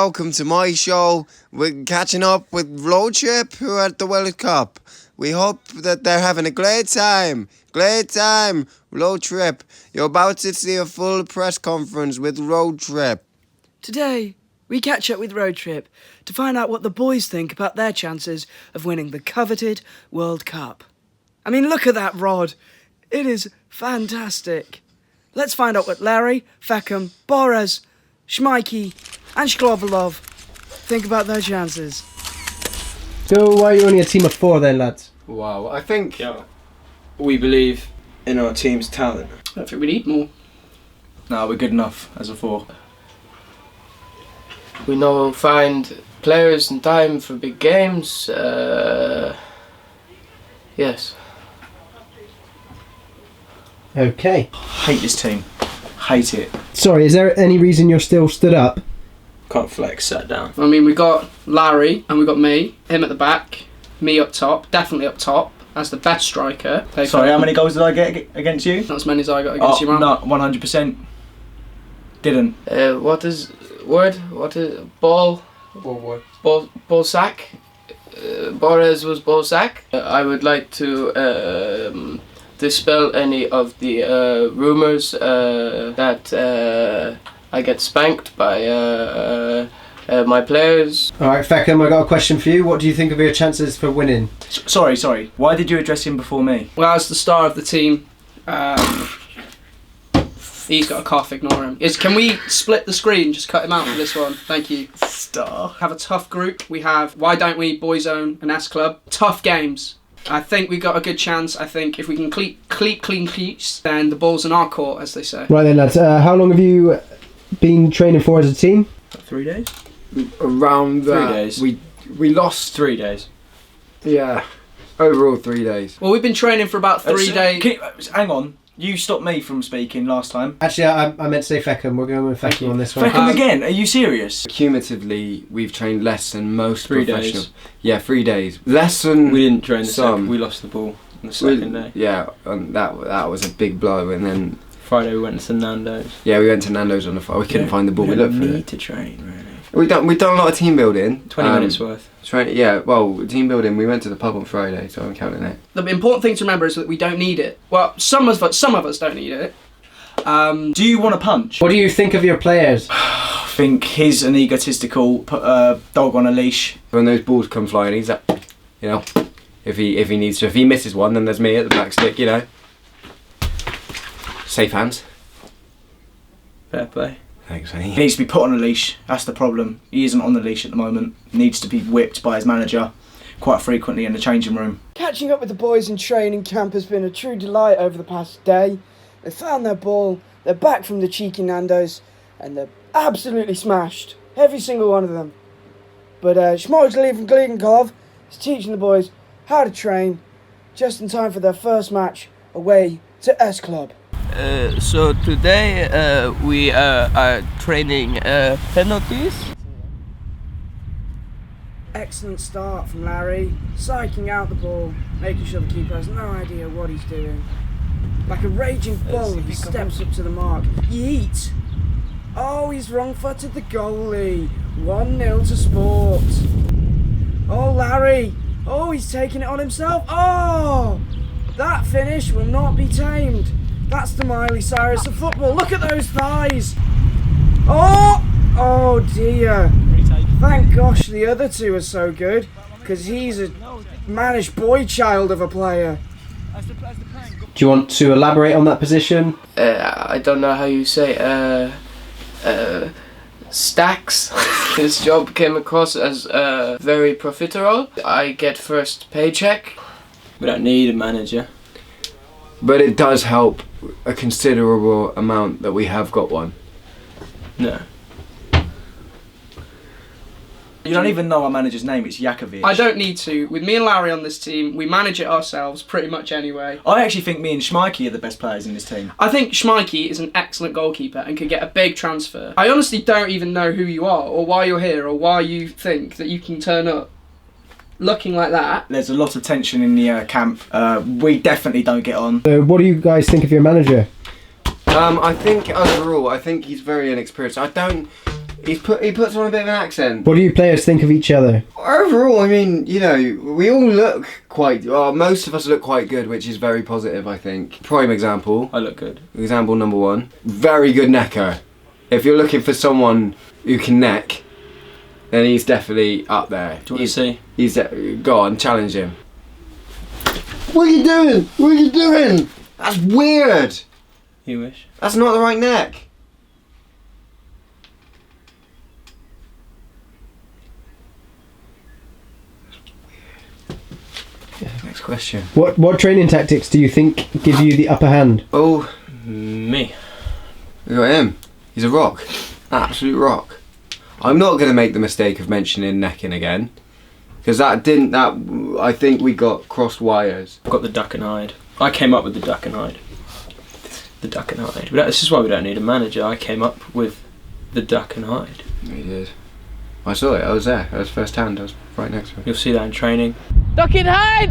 welcome to my show. We're catching up with RoadTrip, who are at the World Cup. We hope that they're having a great time. Great time, RoadTrip. You're about to see a full press conference with RoadTrip. Today, we catch up with RoadTrip to find out what the boys think about their chances of winning the coveted World Cup. I mean, look at that rod. It is fantastic. Let's find out what Larry, Feckham, Boris, Schmeike and Shklovalov think about their chances. So why are you only a team of 4 then, lads? Wow, I think we believe in our team's talent. I don't think we need more. No, we're good enough as a 4. We know find players in time for big games. Yes. Okay. Hate this team. Hate it. Sorry, is there any reason you're still stood up? Can't flex, sat down. I mean, we got Larry and we got me, him at the back, me up top, definitely up top as the best striker. Sorry, how many goals did I get against you? Not as many as I got against you, man. No, 100%. Didn't. What is word? What is ball? Ball sack. Boris was ball sack. I would like to dispel any of the rumors that I get spanked by my players. Alright, Feckham, I got a question for you. What do you think of your chances for winning? Sorry. Why did you address him before me? Well, as the star of the team, he's got a cough, ignore him. Can we split the screen, just cut him out for this one? Thank you. Star. Have a tough group. We have Why Don't We, Boyzone and S-Club. Tough games. I think we got a good chance. I think if we can keep clean sheets, then the ball's in our court, as they say. Right then, lads, how long have you been training for as a team? 3 days? around 3 days. We lost 3 days. Yeah, overall 3 days. Well, we've been training for about 3 days. Hang on. You stopped me from speaking last time. Actually, I meant to say Feckham. We're going with Feckham on this one. Feckham again? Are you serious? Cumulatively, we've trained less than most 3 professional. days. Yeah, 3 days. Less than We didn't train some. We lost the ball on the second day. Yeah, and that was a big blow. And then Friday we went to Nando's. yeah, we went to Nando's on the Friday. We couldn't find the ball. We looked for need it. to train, really. We've done a lot of team building. 20 minutes worth. Team building. We went to the pub on Friday, so I'm counting it. The important thing to remember is that we don't need it. Well, some of us don't need it. Do you want to punch? What do you think of your players? I think he's an egotistical dog on a leash. When those balls come flying, he's up. You know, if he needs to. If he misses one, then there's me at the back stick. You know, safe hands. Fair play. Thanks, He mate. needs to be put on a leash. That's the problem. He isn't on the leash at the moment. Needs to be whipped by his manager quite frequently in the changing room. Catching up with the boys in training camp has been a true delight over the past day. They found their ball, they're back from the cheeky Nando's, and they're absolutely smashed. Every single one of them. But Schmeike from Glegenkov is teaching the boys how to train just in time for their first match away to S-Club. So today we are training penalties. Excellent start from Larry, psyching out the ball, making sure the keeper has no idea what he's doing. Like a raging bull, he steps up to the mark. Yeet! Oh, he's wrong-footed the goalie. 1-0 to Sport. Oh, Larry! Oh, he's taking it on himself. Oh! That finish will not be tamed. That's the Miley Cyrus of football. Look at those thighs. Oh! Oh dear. Thank gosh the other two are so good, because he's a mannish boy child of a player. Do you want to elaborate on that position? I don't know how you say stacks. His job came across as very profitable. I get first paycheck. We don't need a manager. But it does help a considerable amount that we have got one. No. You don't even know our manager's name, it's Yakovic. I don't need to. With me and Larry on this team, we manage it ourselves pretty much anyway. I actually think me and Schmeike are the best players in this team. I think Schmeike is an excellent goalkeeper and could get a big transfer. I honestly don't even know who you are or why you're here or why you think that you can turn up looking like that. There's a lot of tension in the camp. We definitely don't get on. What do you guys think of your manager? I think overall, he's very inexperienced. He puts on a bit of an accent. What do you players think of each other? Overall, I mean, you know, we all look quite. Well, most of us look quite good, which is very positive, I think. Prime example. I look good. Example number 1. Very good necker. If you're looking for someone who can neck, then he's definitely up there. Do you want to see? Go on, challenge him. What are you doing? What are you doing? That's weird. You wish. That's not the right neck. Next question. What training tactics do you think give you the upper hand? Oh, Me. we got him. He's a rock. Absolute rock. I'm not going to make the mistake of mentioning necking again. Because I think we got crossed wires. I've got the duck and hide. I came up with the duck and hide. The duck and hide. This is why we don't need a manager. I came up with the duck and hide. We did. I saw it. I was there. I was first hand. I was right next to it. You'll see that in training. Duck and hide!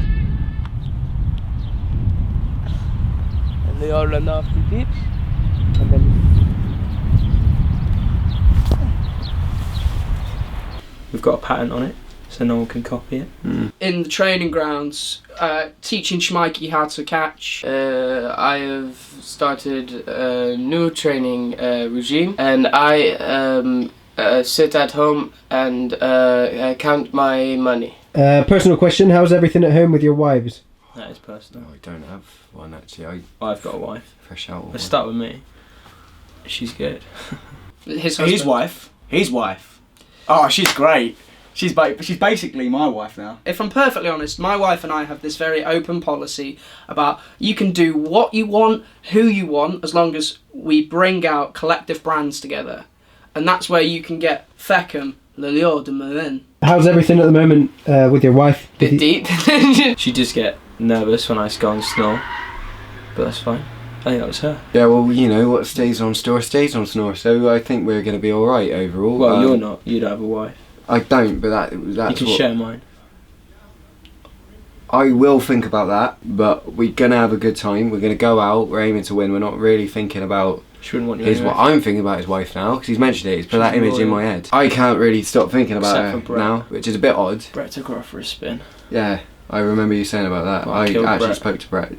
And they all run off the beach. And then We've got a pattern on it, so no one can copy it. In the training grounds, teaching Schmikey how to catch. I have started a new training regime, and I sit at home and count my money. Personal question, how's everything at home with your wives? That is personal. No, I don't have one actually. I've got a wife. Fresh out. Let's start with me. She's good. His His wife. His wife. Oh, she's great. She's basically my wife now. If I'm perfectly honest, my wife and I have this very open policy about you can do what you want, who you want, as long as we bring out collective brands together. And that's where you can get Feckham, Liliot de Melin. How's everything at the moment with your wife? Bit deep. She just get nervous when I go and snore, but that's fine. I think that was her. Yeah, well, you know, what stays on store stays on snore, so I think we're going to be alright overall. Well, you're not. You don't have a wife. I don't, but that's You can what... share mine. I will think about that, but we're going to have a good time. We're going to go out, we're aiming to win. We're not really thinking about She wouldn't want you his anyway. I'm thinking about his wife now, because he's mentioned it. He's put that She's image in loyal. my head. I can't really stop thinking about Except her for Brett. now, which is a bit odd. Brett took her off for a spin. Yeah, I remember you saying about that. Well, I I killed actually Brett. spoke to Brett.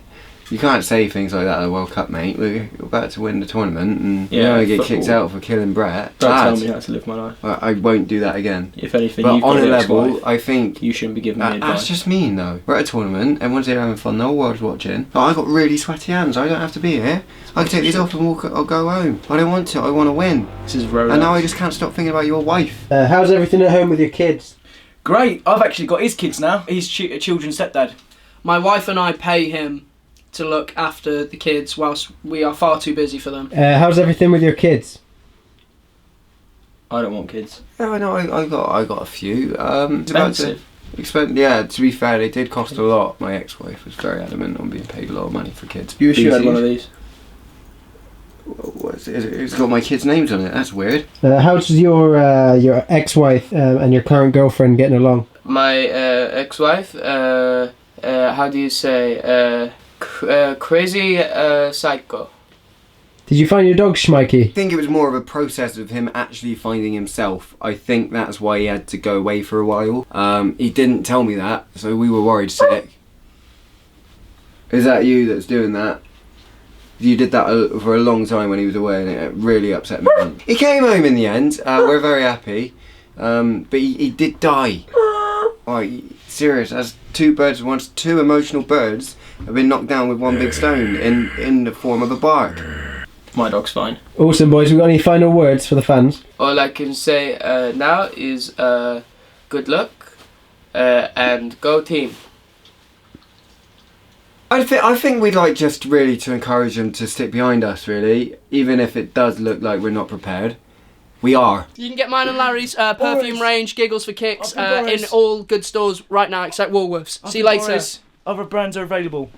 You can't say things like that at the World Cup, mate. We're about to win the tournament, and Yeah, you're going to get football. kicked out for killing Brett. Don't Bad. tell me how to live my life. I won't do that again. If anything, But you've on got a the level, ex-wife. I think You shouldn't be giving me that's advice. just mean though. We're at a tournament, everyone's here having fun, the whole world's watching. But I got really sweaty hands, I don't have to be here. I can take these off and walk. I'll go home. I don't want to, I want to win. This is Rolex. And now I just can't stop thinking about your wife. How's everything at home with your kids? Great. I've actually got his kids now. He's a children's stepdad. My wife and I pay him to look after the kids whilst we are far too busy for them. How's everything with your kids? I don't want kids. Yeah, I know. I got a few. It's about to- Expensive. Yeah, to be fair, they did cost a lot. My ex-wife was very adamant on being paid a lot of money for kids. You wish you had one of these. What's it? It's got my kids' names on it. That's weird. How's your ex-wife and your current girlfriend getting along? My ex-wife, how do you say, crazy psycho. Did you find your dog Schmikey? I think it was more of a process of him actually finding himself. I think that's why he had to go away for a while. He didn't tell me that, so we were worried sick. Is that you that's doing that? You did that for a long time when he was away, and it really upset me. He came home in the end. We're very happy, but he did die. Like, serious. That's two emotional birds have been knocked down with one big stone in the form of a bark. My dog's fine. Awesome, boys. We got any final words for the fans? All I can say now is good luck and go team. I think we'd like just really to encourage them to stick behind us, really, even if it does look like we're not prepared. We are. You can get mine and Larry's perfume range, Giggles for Kicks, in all good stores right now except Woolworths. See you later. Other brands are available.